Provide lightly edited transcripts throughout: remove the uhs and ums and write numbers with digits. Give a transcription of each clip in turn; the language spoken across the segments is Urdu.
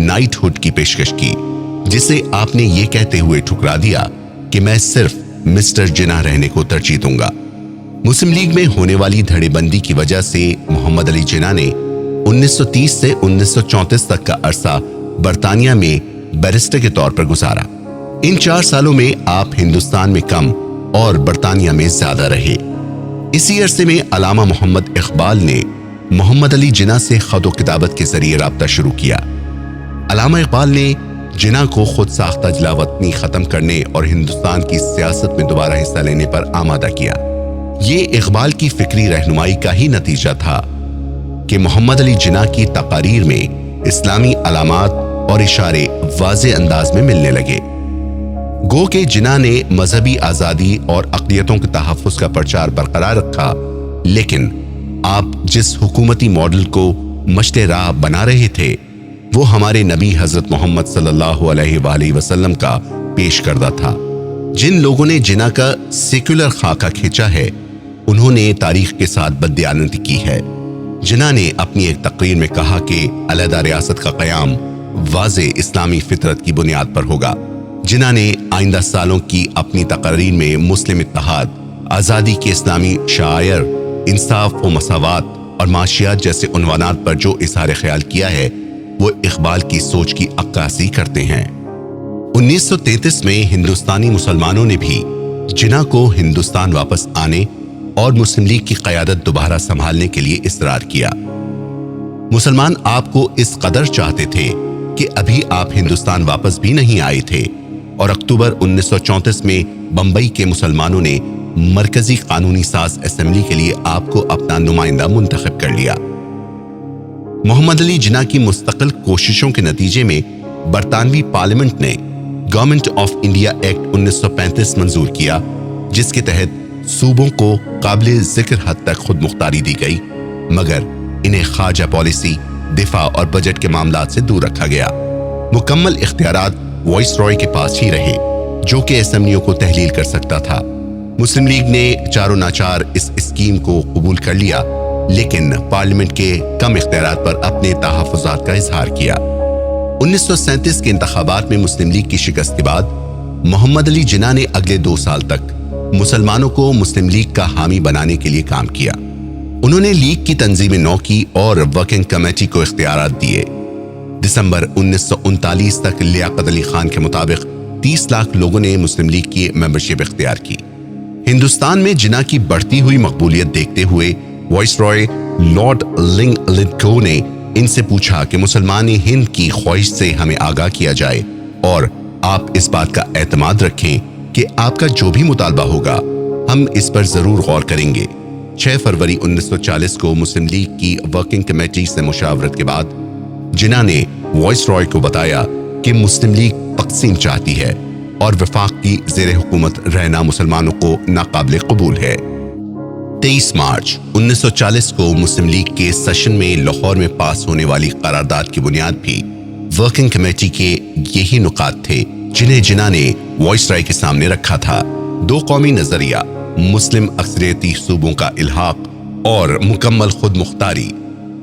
نائٹ ہوڈ کی پیشکش کی، جسے آپ نے یہ کہتے ہوئے ٹھکرا دیا کہ میں صرف مسٹر جناح رہنے کو ترجیح دوں گا۔ مسلم لیگ میں ہونے والی دھڑے بندی کی وجہ سے محمد علی جناح نے 1930 سے 1934 تک کا عرصہ برطانیہ میں بیرسٹر کے طور پر گزارا۔ ان 4 سالوں میں آپ ہندوستان میں کم اور برطانیہ میں زیادہ رہے۔ اسی عرصے میں علامہ محمد اقبال نے محمد علی جناح سے خط و کتابت کے ذریعے رابطہ شروع کیا۔ علامہ اقبال نے جناح کو خود ساختہ جلاوطنی ختم کرنے اور ہندوستان کی سیاست میں دوبارہ حصہ لینے پر آمادہ کیا۔ یہ اقبال کی فکری رہنمائی کا ہی نتیجہ تھا کہ محمد علی جناح کی تقاریر میں اسلامی علامات اور اشارے واضح انداز میں ملنے لگے۔ گو کہ جناح نے مذہبی آزادی اور اقلیتوں کے تحفظ کا پرچار برقرار رکھا، لیکن آپ جس حکومتی ماڈل کو مشت راہ بنا رہے تھے وہ ہمارے نبی حضرت محمد صلی اللہ علیہ وآلہ وسلم کا پیش کردہ تھا۔ جن لوگوں نے جناح کا سیکولر خاکہ کھینچا ہے انہوں نے تاریخ کے ساتھ بددیانتی کی ہے۔ جناح نے اپنی ایک تقریر میں کہا کہ علیحدہ ریاست کا قیام واضح اسلامی فطرت کی بنیاد پر ہوگا۔ جناح نے آئندہ سالوں کی اپنی تقاریر میں مسلم اتحاد، آزادی کے اسلامی شعائر، انصاف و مساوات اور معاشیات جیسے عنوانات پر جو اظہار خیال کیا ہے وہ اقبال کی سوچ کی عکاسی کرتے ہیں۔ 1933 میں ہندوستانی مسلمانوں نے بھی جناح کو ہندوستان واپس آنے اور مسلم لیگ کی قیادت دوبارہ سنبھالنے کے لیے اصرار کیا۔ مسلمان آپ کو اس قدر چاہتے تھے کہ ابھی آپ ہندوستان واپس بھی نہیں آئے تھے، اور اکتوبر 1934 میں بمبئی کے مسلمانوں نے مرکزی قانونی ساز اسمبلی کے لیے آپ کو اپنا نمائندہ منتخب کر لیا۔ محمد علی جناح کی مستقل کوششوں کے نتیجے میں برطانوی پارلیمنٹ نے گورنمنٹ آف انڈیا ایکٹ 1935 منظور کیا، جس کے تحت صوبوں کو قابل ذکر حد تک خود مختاری دی گئی، مگر انہیں خارجہ پالیسی، دفاع اور بجٹ کے معاملات سے دور رکھا گیا۔ مکمل اختیارات وائس رائے کے پاس ہی رہے، جو کہ اسمبلیوں کو تحلیل کر سکتا تھا۔ مسلم لیگ نے چاروں ناچار اس اسکیم کو قبول کر لیا، لیکن پارلیمنٹ کے کم اختیارات پر اپنے تحفظات کا اظہار کیا۔ 1937 کے انتخابات میں مسلم لیگ کی شکست کے بعد محمد علی جناح نے اگلے 2 سال تک مسلمانوں کو مسلم لیگ کا حامی بنانے کے لیے کام کیا۔ انہوں نے لیگ کی تنظیم نو کی اور ورکنگ کمیٹی کو اختیارات دیے۔ دسمبر 1939 تک لیاقت علی خان کے مطابق 30 لاکھ لوگوں نے مسلم لیگ کی ممبرشپ اختیار کی۔ ہندوستان میں جناح کی بڑھتی ہوئی مقبولیت دیکھتے ہوئے وائس رائے لارڈ لنگ لڈکو نے ان سے پوچھا کہ مسلمان ہند کی خواہش سے ہمیں آگاہ کیا جائے اور آپ اس بات کا اعتماد رکھیں کہ آپ کا جو بھی مطالبہ ہوگا ہم اس پر ضرور غور کریں گے۔ 6 فروری 1940 کو مسلم لیگ کی ورکنگ کمیٹی سے مشاورت کے بعد جناح نے وائس رائے کو بتایا کہ مسلم لیگ تقسیم چاہتی ہے اور وفاق کی زیر حکومت رہنا مسلمانوں کو ناقابل قبول ہے۔ 23 مارچ 1940 کو مسلم لیگ کے سیشن میں لاہور میں پاس ہونے والی قرارداد کی بنیاد بھی ورکنگ کمیٹی کے یہی نکات تھے جنہیں جناح نے وائس رائے کے سامنے رکھا تھا۔ 2 قومی نظریہ، مسلم اکثریتی صوبوں کا الحاق اور مکمل خود مختاری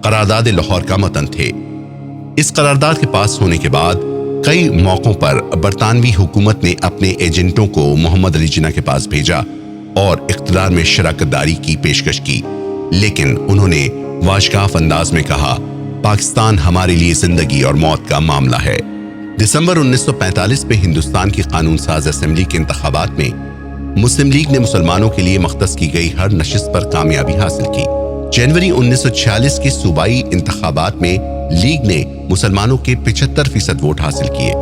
قرارداد لاہور کا متن تھے۔ اس قرارداد کے پاس ہونے کے بعد کئی موقعوں پر برطانوی حکومت نے اپنے ایجنٹوں کو محمد علی جناح کے پاس بھیجا اور اقتدار میں شراکت داری کی پیشکش کی، لیکن انہوں نے واشگاف انداز میں کہا پاکستان ہمارے لیے زندگی اور موت کا معاملہ ہے۔ دسمبر 1945 میں ہندوستان کی قانون ساز اسمبلی کے انتخابات میں مسلم لیگ نے مسلمانوں کے لیے مختص کی گئی ہر نشست پر کامیابی حاصل کی۔ جنوری 1946 کے صوبائی انتخابات میں لیگ نے مسلمانوں کے 75% ووٹ حاصل کیے۔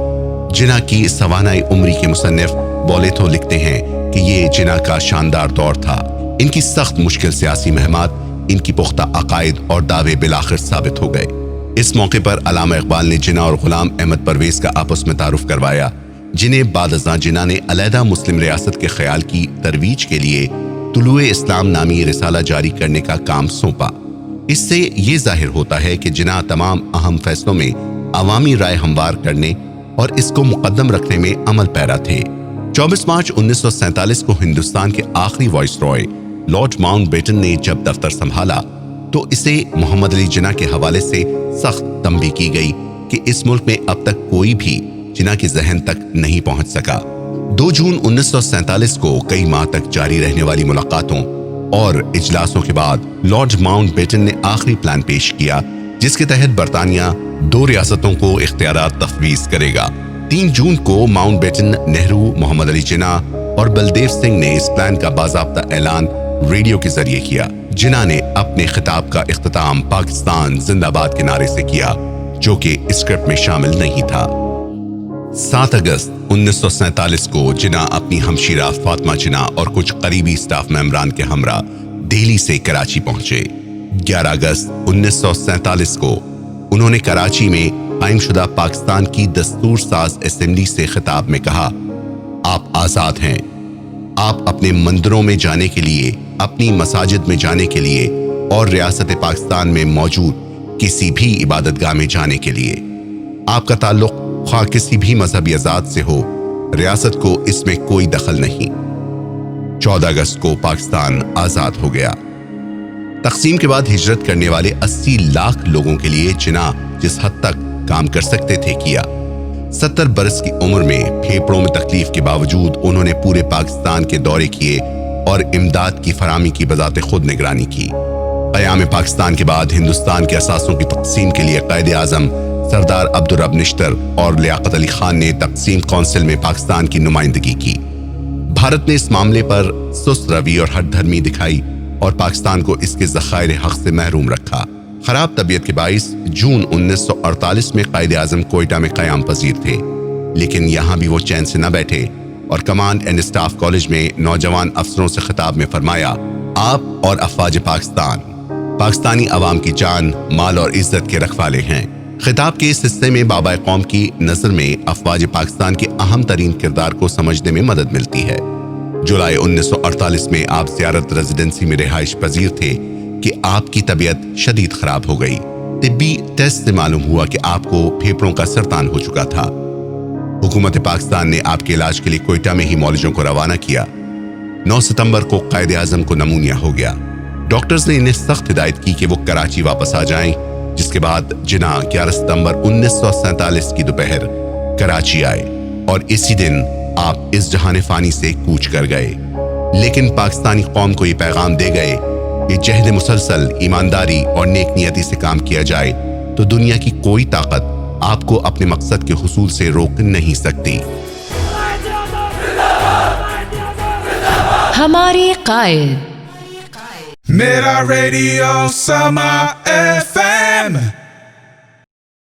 جناح کی سوانح عمری کے مصنف بولیتھو لکھتے ہیں کہ یہ جناح کا شاندار دور تھا۔ ان کی سخت مشکل سیاسی مہمات، ان کی پختہ عقائد اور دعوے بالآخر ثابت ہو گئے۔ اس موقع پر علامہ اقبال نے جناح اور غلام احمد پرویز کا آپس میں تعارف کروایا، جنہیں بعد ازاں جناح نے علیحدہ مسلم ریاست کے خیال کی ترویج کے لیے طلوع اسلام نامی رسالہ جاری کرنے کا کام سونپا۔ اس سے یہ ظاہر ہوتا ہے کہ جناح تمام اہم فیصلوں میں عوامی رائے ہموار کرنے اور اس کو مقدم رکھنے میں عمل پیرا تھے۔ 24 مارچ 1947 کو ہندوستان کے آخری وائس رائے لارڈ ماؤنٹ بیٹن نے جب دفتر سنبھالا تو اسے محمد علی جناح کے حوالے سے سخت تنبیہ کی گئی کہ اس ملک میں اب تک کوئی بھی جناح کے ذہن تک نہیں پہنچ سکا۔ 2 جون 1947 کو کئی ماہ تک جاری رہنے والی ملاقاتوں اور اجلاسوں کے بعد لارڈ ماؤنٹ بیٹن نے آخری پلان پیش کیا، جس کے تحت برطانیہ 2 ریاستوں کو اختیارات تفویض کرے گا۔ 3 جون کو ماؤنٹ بیٹن، نہرو، محمد علی جناح اور بلدیو سنگھ نے اس پلان کا باضابطہ اعلان ریڈیو کے ذریعے کیا۔ جناح نے اپنے خطاب کا اختتام پاکستان زندہ باد کے نعرے سے کیا، جو کہ اسکرپٹ میں شامل نہیں تھا۔ 7 اگست 1947 کو جناح اپنی ہمشیرہ فاطمہ جناح اور کچھ قریبی سٹاف ممبران کے ہمراہ دہلی سے کراچی پہنچے۔ 11 اگست 1947 کو انہوں نے کراچی میں قائم شدہ پاکستان کی دستور ساز اسمبلی سے خطاب میں کہا، آپ آزاد ہیں، آپ اپنے مندروں میں جانے کے لیے، اپنی مساجد میں جانے کے لیے اور ریاست پاکستان میں موجود کسی بھی عبادت گاہ میں جانے کے لیے۔ آپ کا تعلق خواہ کسی بھی مذہبی ذات سے ہو، ریاست کو اس میں کوئی دخل نہیں۔ 14 اگست کو پاکستان آزاد ہو گیا۔ تقسیم کے بعد ہجرت کرنے والے 80 لاکھ لوگوں کے لیے جناح جس حد تک کام کر سکتے تھے کیا۔ 70 برس کی عمر میں پھیپھڑوں میں تکلیف کے باوجود انہوں نے پورے پاکستان کے دورے کیے اور امداد کی فراہمی کی بذات خود نگرانی کی۔ قیام پاکستان کے بعد ہندوستان کے اثاثوں کی تقسیم کے لیے قائد اعظم سردار عبدالرب نشتر اور لیاقت علی خان نے تقسیم کونسل میں پاکستان کی نمائندگی کی۔ بھارت نے اس معاملے پر سست روی اور ہٹ دھرمی دکھائی اور پاکستان کو اس کے ذخائر حق سے محروم رکھا۔ خراب طبیعت کے باعث جون 1948 میں قائد اعظم کوئٹہ میں قیام پذیر تھے، لیکن یہاں بھی وہ چین سے نہ بیٹھے اور کمانڈ اینڈ اسٹاف کالج میں نوجوان افسروں سے خطاب میں فرمایا، آپ اور افواج پاکستان پاکستانی عوام کی جان، مال اور عزت کے رکھوالے ہیں۔ خطاب کے اس حصے میں بابا قوم کی نظر میں افواج پاکستان کے اہم ترین کردار کو سمجھنے میں مدد ملتی ہے۔ جولائی 1948 میں آپ زیارت ریزیڈنسی میں رہائش پذیر تھے کہ آپ کی طبیعت شدید خراب ہو گئی۔ طبی ٹیسٹ سے معلوم ہوا کہ آپ کو پھیپھڑوں کا سرطان ہو چکا تھا۔ حکومت پاکستان نے آپ کے علاج کے لیے کوئٹہ میں ہی معالجوں کو روانہ کیا۔ 9 ستمبر کو قائد اعظم کو نمونیا ہو گیا۔ ڈاکٹرز نے انہیں سخت ہدایت کی کہ وہ کراچی واپس آ جائیں، جس کے بعد جناح 11 ستمبر 1947 کی دوپہر کراچی آئے اور اسی دن آپ اس جہان فانی سے کوچ کر گئے۔ لیکن پاکستانی قوم کو یہ پیغام دے گئے کہ جہد مسلسل، ایمانداری اور نیک نیتی سے کام کیا جائے تو دنیا کی کوئی طاقت آپ کو اپنے مقصد کے حصول سے روک نہیں سکتی۔ ہمارے قائد میرا ریڈیو سما